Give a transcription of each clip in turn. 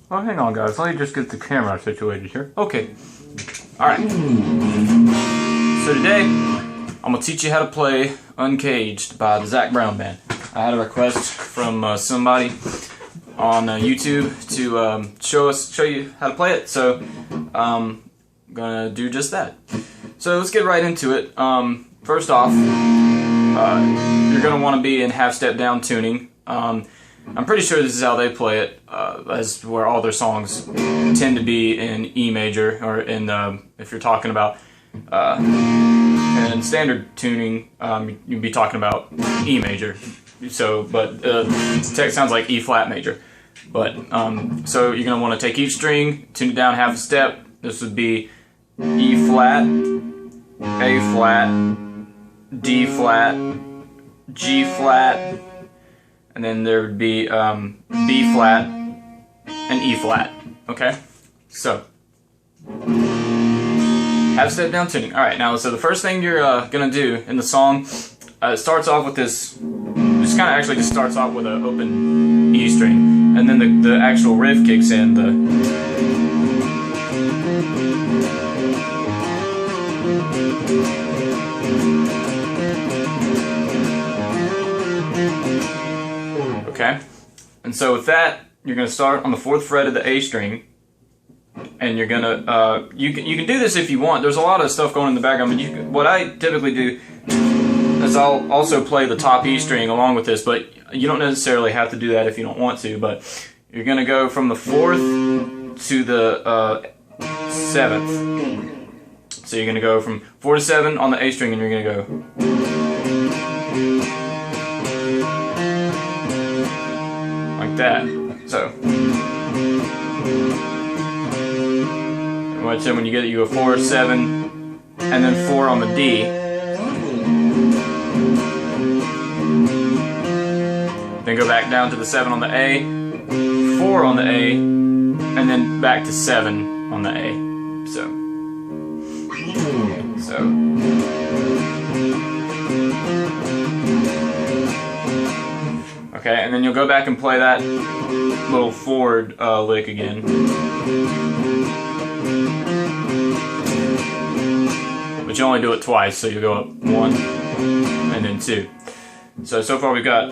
Oh, hang on, guys. Let me just get the camera situated here. Okay. Alright. So today, I'm going to teach you how to play Uncaged by the Zac Brown Band. I had a request from somebody on YouTube to show you how to play it, so I'm going to do just that. So let's get right into it. First off, you're going to want to be in half-step down tuning. I'm pretty sure this is how they play it, as where all their songs tend to be in E major, or in, if you're talking about in standard tuning, you'd be talking about E major. So, but the text sounds like E flat major. But, so you're going to want to take each string, tune it down half a step. This would be E flat, A flat, D flat, G flat, and then there would be B flat and E flat. Okay? So, half step down tuning. Alright, now, so the first thing you're going to do in the song, it starts off with this, just kind of actually just starts off with an open E string, and then the actual riff kicks in, okay? And so with that, you're going to start on the 4th fret of the A string, and you're going to, you can do this if you want. There's a lot of stuff going in the background, but what I typically do is I'll also play the top E string along with this, but you don't necessarily have to do that if you don't want to, but you're going to go from the 4th to the 7th. So you're going to go from 4 to 7 on the A string, and you're going to go like that. So when you get it, you go 4, 7, and then 4 on the D. Then go back down to the 7 on the A, 4 on the A, and then back to 7 on the A. So. Okay, and then you'll go back and play that little forward lick again. But you only do it twice, so you go up 1 and then 2. So far we've got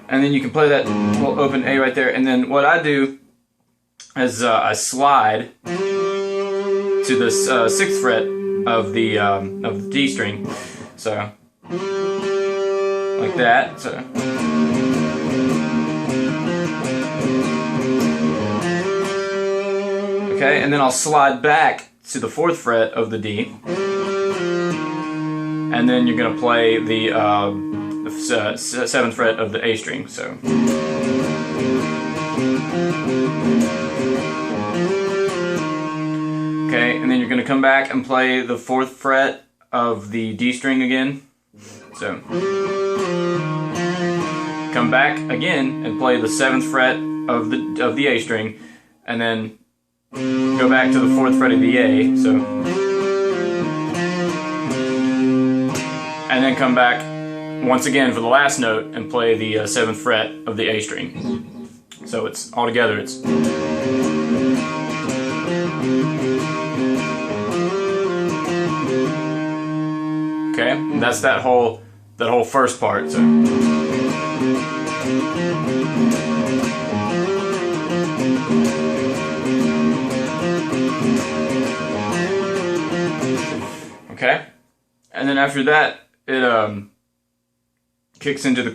and then you can play that little open A right there, and then what I do is I slide to the 6th fret of the D string, so like that. So okay, and then I'll slide back to the 4th fret of the D, and then you're gonna play the 7th fret of the A string. So. Okay, and then you're going to come back and play the 4th fret of the D string again. So, come back again and play the 7th fret of the A string, and then go back to the 4th fret of the A. So, and then come back once again for the last note and play the 7th fret of the A string. So it's all together. It's. Okay, and that's that whole first part. So. Okay, and then after that, it kicks into the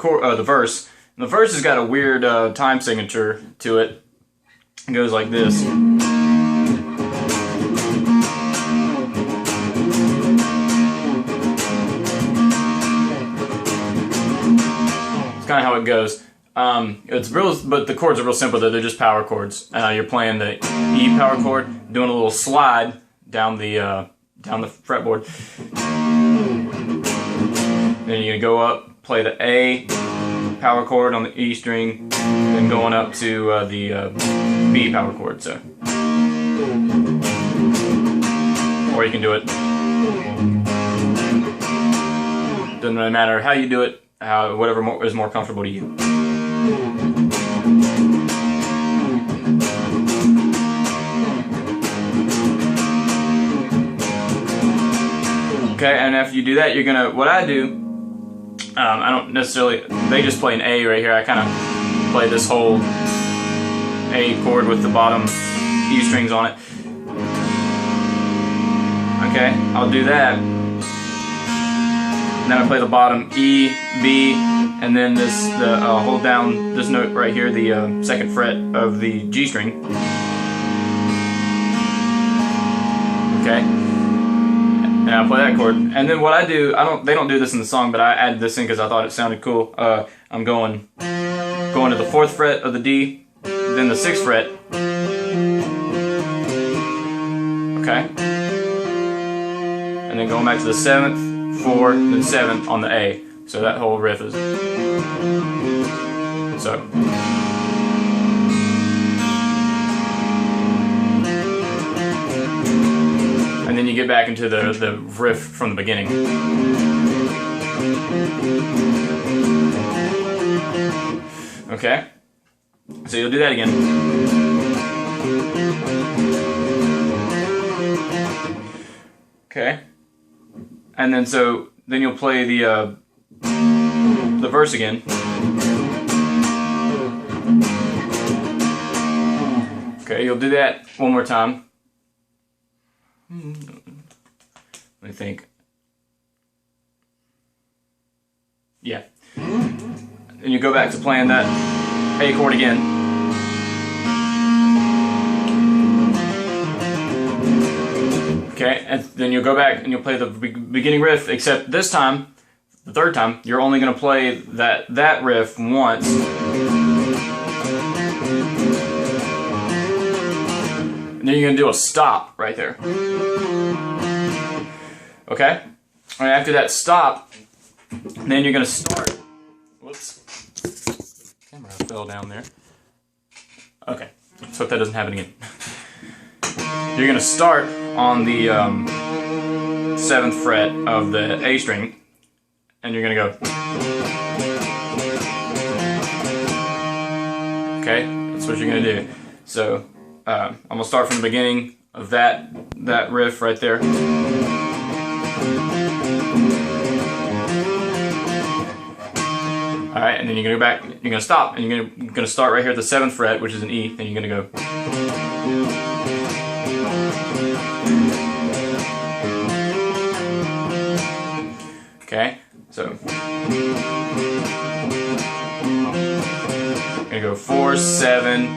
verse. And the verse has got a weird time signature to it. It goes like this. Kind of how it goes. It's real, but the chords are real simple. They're just power chords. You're playing the E power chord, doing a little slide down the fretboard. Then you're gonna go up, play the A power chord on the E string, then going up to the B power chord. So, or you can do it. Doesn't really matter how you do it. whatever is more comfortable to you. Okay, and after you do that, you're gonna, what I do, I don't necessarily, they just play an A right here. I kind of play this whole A chord with the bottom E strings on it. Okay, I'll do that. And then I play the bottom E, B, and then hold down this note right here, the 2nd fret of the G string. Okay, and I play that chord. And then what I do, they don't do this in the song, but I added this in because I thought it sounded cool. I'm going to the 4th fret of the D, then the 6th fret. Okay, and then going back to the 7th. 4, then 7 on the A. So that whole riff is so. And then you get back into the riff from the beginning. Okay? So you'll do that again. Okay? And then then you'll play the verse again. Okay, you'll do that one more time. Let me think. Yeah. And you go back to playing that A chord again. Okay, and then you'll go back and you'll play the beginning riff, except this time, the 3rd time, you're only going to play that riff once. And then you're going to do a stop right there. Okay? And after that stop, then you're going to start. Whoops. Camera fell down there. Okay, let's hope that doesn't happen again. You're going to start on the 7th fret of the A string, and you're going to go. Okay, that's what you're going to do. So I'm going to start from the beginning of that riff right there. Alright, and then you're going to go back, you're going to stop, and you're going to start right here at the 7th fret, which is an E, and you're going to go. Okay, so I'm gonna go 4, 7,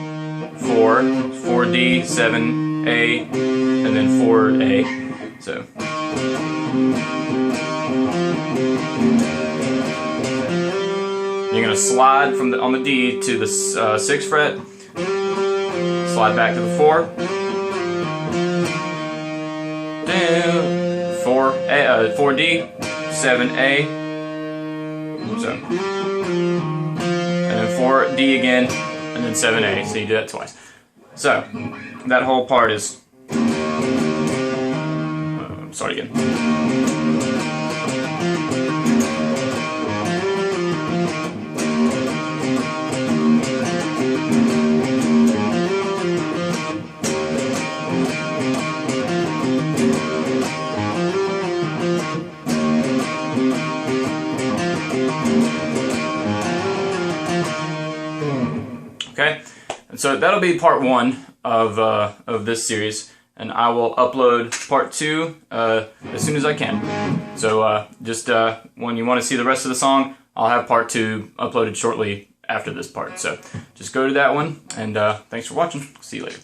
4, 4D, 7, A, and then 4A. So you're gonna slide on the D to the 6th fret, slide back to the 4, down 4D. 7A, so, and then 4D again, and then 7A, so you do that twice. So, that whole part is, start again. Okay, and so that'll be part 1 of this series, and I will upload part 2 as soon as I can. So just when you want to see the rest of the song, I'll have part 2 uploaded shortly after this part. So just go to that one, and thanks for watching. See you later.